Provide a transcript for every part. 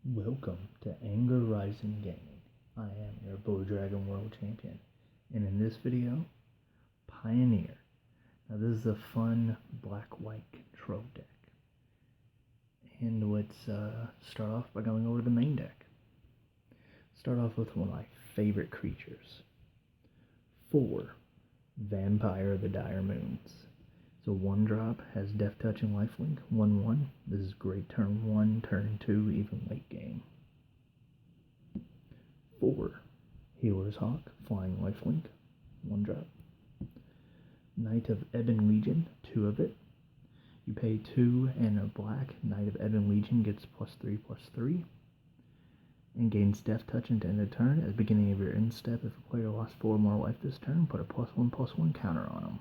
Welcome to Anger Rising Gaming. I am your Blue Dragon World Champion, and in this video, Pioneer. Now this is a fun black-white control deck, and let's start off by going over the main deck. Start off with one of my favorite creatures. 4, Vampire of the Dire Moons. So 1-drop, has Death Touch and Lifelink, 1/1. This is great turn 1, turn 2, even late game. 4, Healer's Hawk, flying Lifelink, 1-drop. Knight of Ebon Legion, 2 of it. You pay 2 and a black. Knight of Ebon Legion gets +3/+3. And gains Death Touch until end of turn. At the beginning of your end step, if a player lost 4 or more life this turn, put a +1/+1 counter on them.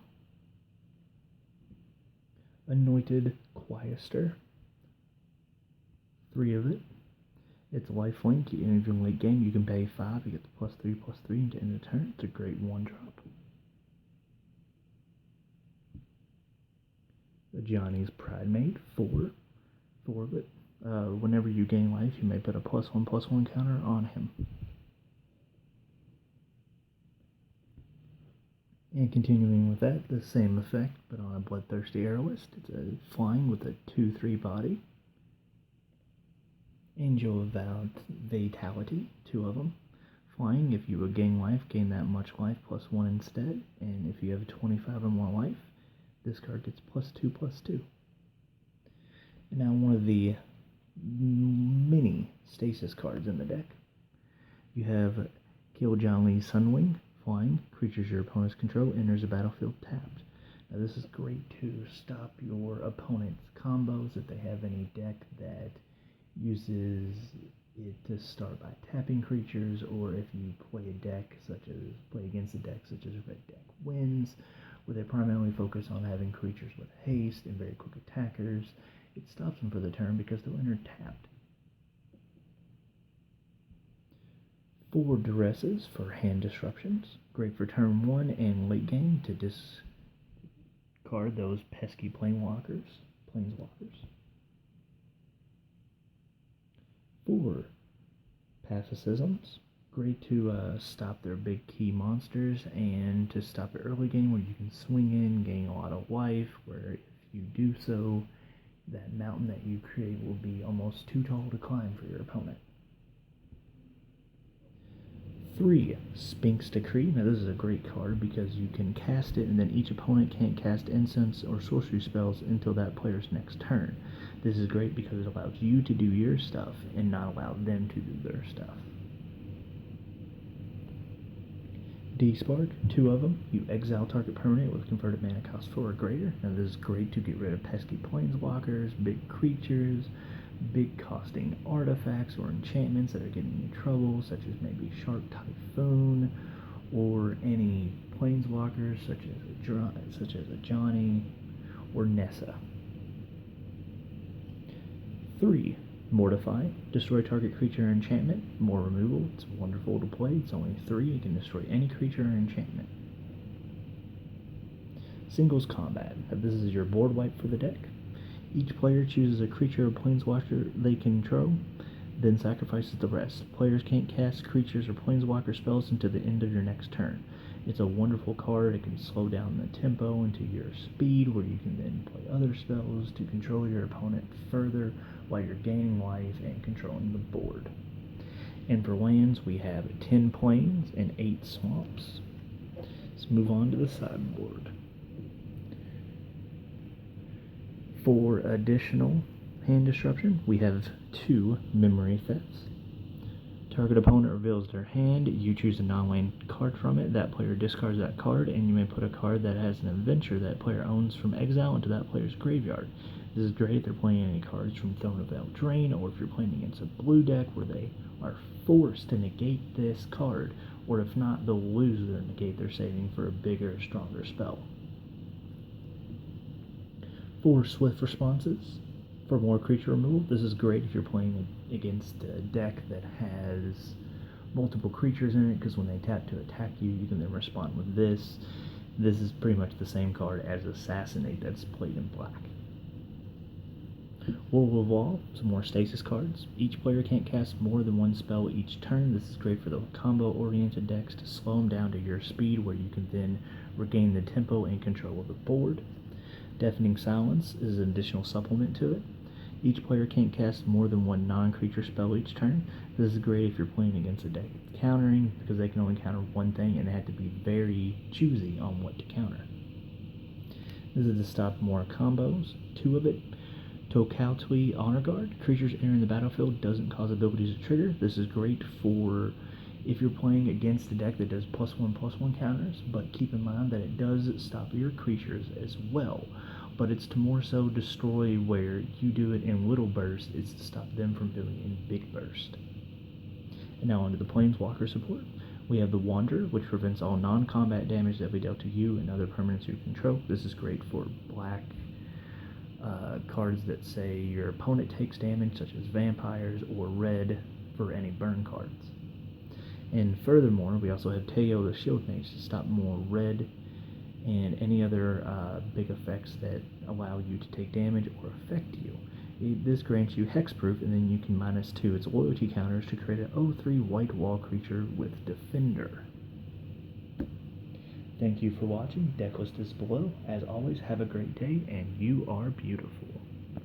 Anointed Chorister, 3 of it. It's lifelink. In late game, you can pay 5. You get the +3/+3 into end of turn. It's a great 1-drop. Ajani's Pridemate, 4 of it. Whenever you gain life, you may put a +1/+1 counter on him. And continuing with that, the same effect, but on a Bloodthirsty Aerialist. It's a flying with a 2/3 body. Angel of Vitality, 2 of them. Flying, if you would gain life, gain that much life +1 instead. And if you have 25 or more life, this card gets +2/+2. And now one of the mini stasis cards in the deck. You have Kinjalli Sunwing. Flying, creatures your opponents control enters the battlefield tapped. Now this is great to stop your opponent's combos if they have any deck that uses it to start by tapping creatures, or if you play against a deck such as Red Deck Wins, where they primarily focus on having creatures with haste and very quick attackers. It stops them for the turn because they'll enter tapped. 4 Duresses for hand disruptions. Great for turn 1 and late game to discard those pesky planeswalkers. 4 Pacifisms. Great to stop their big key monsters and to stop the early game where you can swing in, gain a lot of life, where if you do so, that mountain that you create will be almost too tall to climb for your opponent. 3 Sphinx Decree. Now this is a great card because you can cast it and then each opponent can't cast incense or sorcery spells until that player's next turn. This is great because it allows you to do your stuff and not allow them to do their stuff. Despark, 2 of them. You exile target permanent with converted mana cost 4 or greater. Now this is great to get rid of pesky planeswalkers, big creatures, big costing artifacts or enchantments that are getting you in trouble, such as maybe Shark Typhoon, or any planeswalkers such as Ajani or Nessa. 3 Mortify. Destroy target creature or enchantment. More removal. It's wonderful to play. It's only 3. It can destroy any creature or enchantment. Singles Combat. Now this is your board wipe for the deck. Each player chooses a creature or planeswalker they control, then sacrifices the rest. Players can't cast creatures or planeswalker spells until the end of your next turn. It's a wonderful card. It can slow down the tempo into your speed, where you can then play other spells to control your opponent further while you're gaining life and controlling the board. And for lands, we have 10 plains and 8 swamps. Let's move on to the sideboard. 4 additional hand disruption, we have 2 Memory Thefts. Target opponent reveals their hand, you choose a non-land card from it, that player discards that card, and you may put a card that has an adventure that player owns from exile into that player's graveyard. This is great if they're playing any cards from Throne of Eldraine, or if you're playing against a blue deck where they are forced to negate this card, or if not, they'll lose their negate they're saving for a bigger, stronger spell. 4 Swift Responses for more creature removal. This is great if you're playing against a deck that has multiple creatures in it, because when they tap to attack you, you can then respond with this. This is pretty much the same card as Assassinate that's played in black. Will Evolve, some more stasis cards. Each player can't cast more than one spell each turn. This is great for the combo-oriented decks to slow them down to your speed, where you can then regain the tempo and control of the board. Deafening Silence is an additional supplement to it. Each player can't cast more than one non-creature spell each turn. This is great if you're playing against a deck countering, because they can only counter one thing and they have to be very choosy on what to counter. This is to stop more combos. 2 of it. Tocatli Honor Guard. Creatures entering the battlefield doesn't cause abilities to trigger. This is great for if you're playing against a deck that does +1/+1 counters, but keep in mind that it does stop your creatures as well. But it's to more so destroy where you do it in little bursts. It's to stop them from doing it in big bursts. And now onto the Planeswalker support. We have the Wanderer, which prevents all non-combat damage that we dealt to you and other permanents you control. This is great for black cards that say your opponent takes damage, such as vampires, or red for any burn cards. And furthermore, we also have Teyo, the Shieldmage, to stop more red and any other big effects that allow you to take damage or affect you. This grants you hexproof, and then you can -2 its loyalty counters to create an 0/3 white wall creature with Defender. Thank you for watching. Deck list is below. As always, have a great day, and you are beautiful.